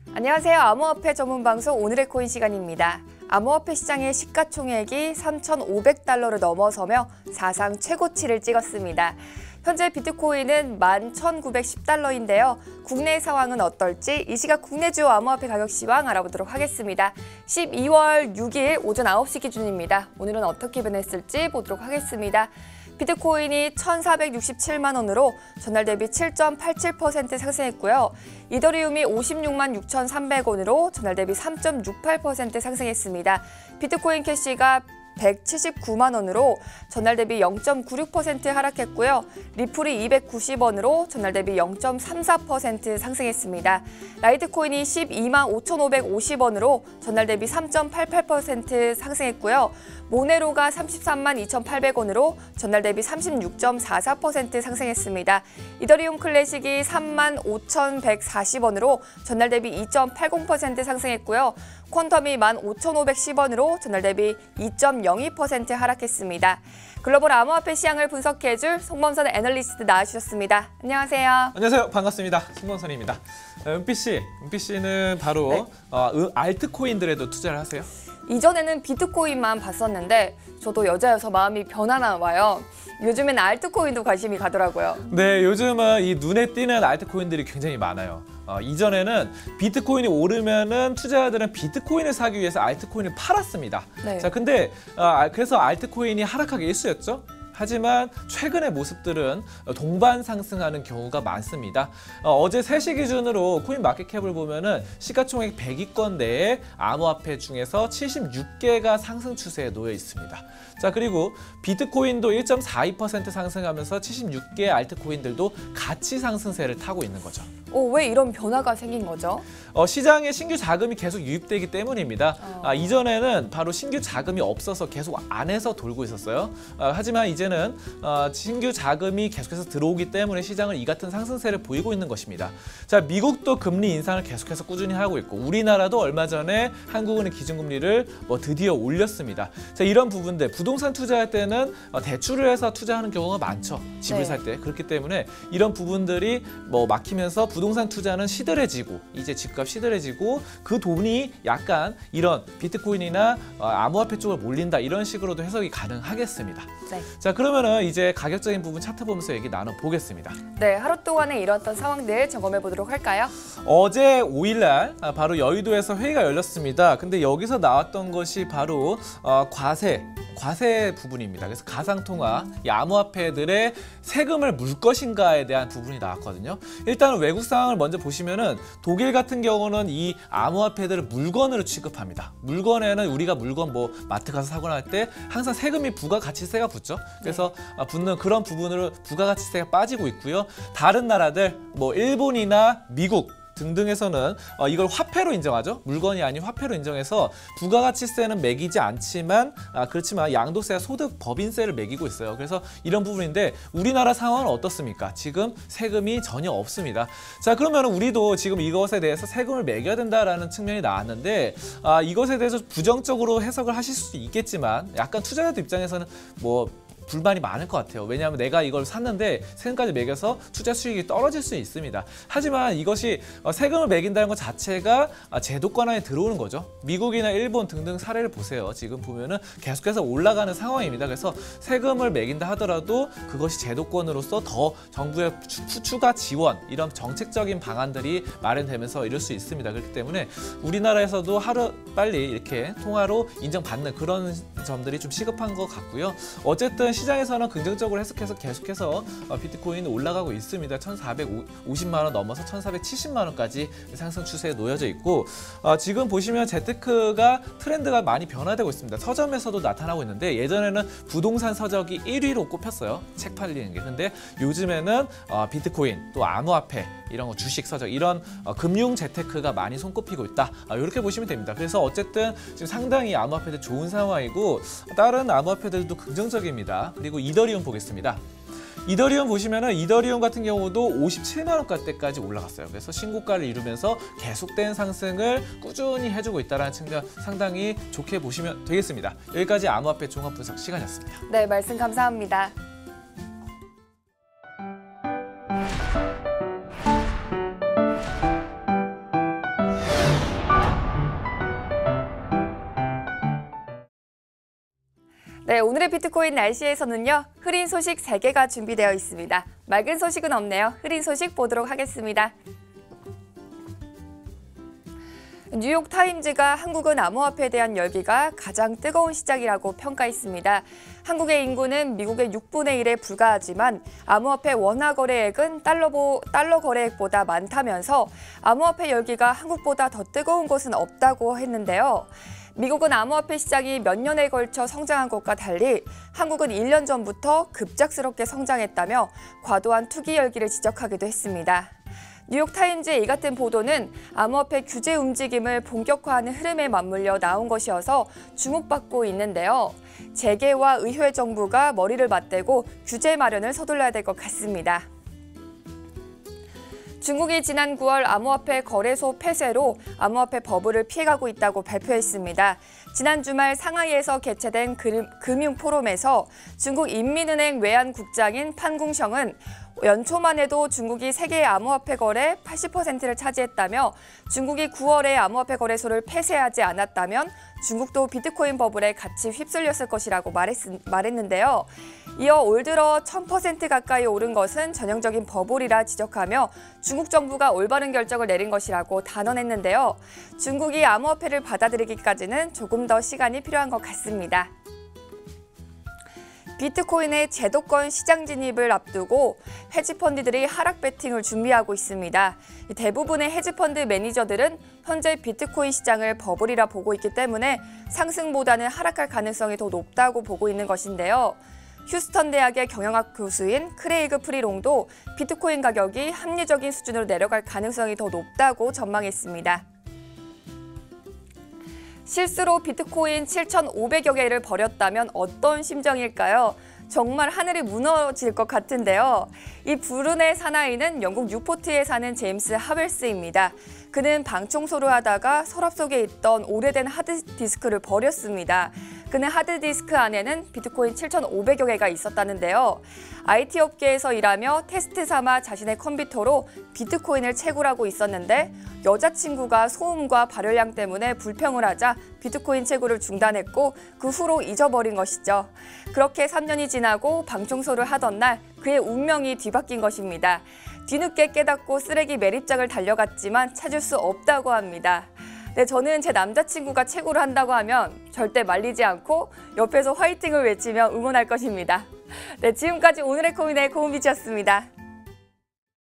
안녕하세요. 암호화폐 전문 방송 오늘의 코인 시간입니다. 암호화폐 시장의 시가총액이 3,500달러를 넘어서며 사상 최고치를 찍었습니다. 현재 비트코인은 11,910달러인데요. 국내 상황은 어떨지 이 시각 국내 주요 암호화폐 가격 시황 알아보도록 하겠습니다. 12월 6일 오전 9시 기준입니다. 오늘은 어떻게 변했을지 보도록 하겠습니다. 비트코인이 1,467만 원으로 전날 대비 7.87% 상승했고요. 이더리움이 56만 6,300원으로 전날 대비 3.68% 상승했습니다. 비트코인 캐시가 179만 원으로 전날 대비 0.96% 하락했고요. 리플이 290원으로 전날 대비 0.34% 상승했습니다. 라이트코인이 12만 5,550원으로 전날 대비 3.88% 상승했고요. 모네로가 33만 2,800원으로 전날 대비 36.44% 상승했습니다. 이더리움 클래식이 3만 5,140원으로 전날 대비 2.80% 상승했고요. 퀀텀이 15,510원으로 전날 대비 2.02% 하락했습니다. 글로벌 암호화폐 시장을 분석해줄 송범선 애널리스트 나와주셨습니다. 안녕하세요. 안녕하세요. 반갑습니다. 송범선입니다. 은피 씨는 바로 알트코인들에도 투자를 하세요? 이전에는 비트코인만 봤었는데 저도 여자여서 마음이 변하나 봐요. 요즘엔 알트코인도 관심이 가더라고요. 네, 요즘은 이 눈에 띄는 알트코인들이 굉장히 많아요. 이전에는 비트코인이 오르면은 투자자들은 비트코인을 사기 위해서 알트코인을 팔았습니다. 네. 자, 근데 그래서 알트코인이 하락하기 일쑤였죠. 하지만 최근의 모습들은 동반 상승하는 경우가 많습니다. 어제 3시 기준으로 코인마켓캡을 보면은 시가총액 100위권 내에 암호화폐 중에서 76개가 상승 추세에 놓여 있습니다. 자, 그리고 비트코인도 1.42% 상승하면서 76개의 알트코인들도 같이 상승세를 타고 있는 거죠. 왜 이런 변화가 생긴 거죠? 시장에 신규 자금이 계속 유입되기 때문입니다. 이전에는 바로 신규 자금이 없어서 계속 안에서 돌고 있었어요. 하지만 이제는 신규 자금이 계속해서 들어오기 때문에 시장은 이 같은 상승세를 보이고 있는 것입니다. 자, 미국도 금리 인상을 계속해서 꾸준히 하고 있고 우리나라도 얼마 전에 한국은행 기준금리를 드디어 올렸습니다. 자, 이런 부분들 부동산 투자할 때는 대출을 해서 투자하는 경우가 많죠. 집을 살 때. 그렇기 때문에 이런 부분들이 막히면서 부동산 투자는 시들해지고 이제 집값 시들해지고 그 돈이 약간 이런 비트코인이나 암호화폐 쪽으로 몰린다 이런 식으로도 해석이 가능하겠습니다. 네. 자, 그러면은 이제 가격적인 부분 차트 보면서 얘기 나눠보겠습니다. 네, 하루 동안에 일어났던 상황들 점검해 보도록 할까요? 어제 5일날 바로 여의도에서 회의가 열렸습니다. 근데 여기서 나왔던 것이 바로 과세 부분입니다. 그래서 가상통화, 이 암호화폐들의 세금을 물 것인가에 대한 부분이 나왔거든요. 일단 외국 상황을 먼저 보시면은 독일 같은 경우는 이 암호화폐들을 물건으로 취급합니다. 물건에는 우리가 물건 마트 가서 사거나 할 때 항상 세금이 부가가치세가 붙죠. 그래서 붙는 그런 부분으로 부가가치세가 빠지고 있고요. 다른 나라들 일본이나 미국 등등에서는 이걸 화폐로 인정하죠. 물건이 아닌 화폐로 인정해서 부가가치세는 매기지 않지만 그렇지만 양도세와 소득 법인세를 매기고 있어요. 그래서 이런 부분인데 우리나라 상황은 어떻습니까? 지금 세금이 전혀 없습니다. 자, 그러면 우리도 지금 이것에 대해서 세금을 매겨야 된다라는 측면이 나왔는데 이것에 대해서 부정적으로 해석을 하실 수도 있겠지만 약간 투자자들 입장에서는 불만이 많을 것 같아요. 왜냐하면 내가 이걸 샀는데 세금까지 매겨서 투자 수익이 떨어질 수 있습니다. 하지만 이것이 세금을 매긴다는 것 자체가 제도권 안에 들어오는 거죠. 미국이나 일본 등등 사례를 보세요. 지금 보면은 계속해서 올라가는 상황입니다. 그래서 세금을 매긴다 하더라도 그것이 제도권으로서 더 정부의 추가 지원 이런 정책적인 방안들이 마련되면서 이럴 수 있습니다. 그렇기 때문에 우리나라에서도 하루 빨리 이렇게 통화로 인정받는 그런 점들이 좀 시급한 것 같고요. 어쨌든 시장에서는 긍정적으로 해석해서 계속해서 비트코인이 올라가고 있습니다. 1,450만 원 넘어서 1,470만 원까지 상승 추세에 놓여져 있고 지금 보시면 재테크가 트렌드가 많이 변화되고 있습니다. 서점에서도 나타나고 있는데 예전에는 부동산 서적이 1위로 꼽혔어요. 책 팔리는 게. 근데 요즘에는 비트코인 또 암호화폐 이런 거 주식 서적 이런 금융 재테크가 많이 손꼽히고 있다. 이렇게 보시면 됩니다. 그래서 어쨌든 지금 상당히 암호화폐들 좋은 상황이고 다른 암호화폐들도 긍정적입니다. 그리고 이더리움 보겠습니다. 이더리움 보시면은 이더리움 같은 경우도 57만 원대까지 올라갔어요. 그래서 신고가를 이루면서 계속된 상승을 꾸준히 해주고 있다는 측면 상당히 좋게 보시면 되겠습니다. 여기까지 암호화폐 종합 분석 시간이었습니다. 네, 말씀 감사합니다. 네, 오늘의 비트코인 날씨에서는요. 흐린 소식 3개가 준비되어 있습니다. 맑은 소식은 없네요. 흐린 소식 보도록 하겠습니다. 뉴욕타임즈가 한국은 암호화폐에 대한 열기가 가장 뜨거운 시작이라고 평가했습니다. 한국의 인구는 미국의 6분의 1에 불과하지만 암호화폐 원화 거래액은 달러 거래액보다 많다면서 암호화폐 열기가 한국보다 더 뜨거운 곳은 없다고 했는데요. 미국은 암호화폐 시장이 몇 년에 걸쳐 성장한 것과 달리 한국은 1년 전부터 급작스럽게 성장했다며 과도한 투기 열기를 지적하기도 했습니다. 뉴욕타임즈의 이 같은 보도는 암호화폐 규제 움직임을 본격화하는 흐름에 맞물려 나온 것이어서 주목받고 있는데요. 재계와 의회 정부가 머리를 맞대고 규제 마련을 서둘러야 될 것 같습니다. 중국이 지난 9월 암호화폐 거래소 폐쇄로 암호화폐 버블을 피해가고 있다고 발표했습니다. 지난 주말 상하이에서 개최된 금융 포럼에서 중국 인민은행 외환국장인 판궁성은 연초만 해도 중국이 세계 암호화폐 거래 80%를 차지했다며 중국이 9월에 암호화폐 거래소를 폐쇄하지 않았다면 중국도 비트코인 버블에 같이 휩쓸렸을 것이라고 말했는데요. 이어 올 들어 1000% 가까이 오른 것은 전형적인 버블이라 지적하며 중국 정부가 올바른 결정을 내린 것이라고 단언했는데요. 중국이 암호화폐를 받아들이기까지는 조금 더 시간이 필요한 것 같습니다. 비트코인의 제도권 시장 진입을 앞두고 헤지펀드들이 하락 배팅을 준비하고 있습니다. 대부분의 헤지펀드 매니저들은 현재 비트코인 시장을 버블이라 보고 있기 때문에 상승보다는 하락할 가능성이 더 높다고 보고 있는 것인데요. 휴스턴 대학의 경영학 교수인 크레이그 프리롱도 비트코인 가격이 합리적인 수준으로 내려갈 가능성이 더 높다고 전망했습니다. 실수로 비트코인 7,500여 개를 버렸다면 어떤 심정일까요? 정말 하늘이 무너질 것 같은데요. 이 불운의 사나이는 영국 뉴포트에 사는 제임스 하웰스입니다. 그는 방 청소를 하다가 서랍 속에 있던 오래된 하드디스크를 버렸습니다. 그는 하드디스크 안에는 비트코인 7,500여 개가 있었다는데요. IT 업계에서 일하며 테스트 삼아 자신의 컴퓨터로 비트코인을 채굴하고 있었는데 여자친구가 소음과 발열량 때문에 불평을 하자 비트코인 채굴을 중단했고 그 후로 잊어버린 것이죠. 그렇게 3년이 지나고 방 청소를 하던 날 그의 운명이 뒤바뀐 것입니다. 뒤늦게 깨닫고 쓰레기 매립장을 달려갔지만 찾을 수 없다고 합니다. 네, 저는 제 남자친구가 채굴을 한다고 하면 절대 말리지 않고 옆에서 화이팅을 외치며 응원할 것입니다. 네, 지금까지 오늘의 코인의 고은비치였습니다.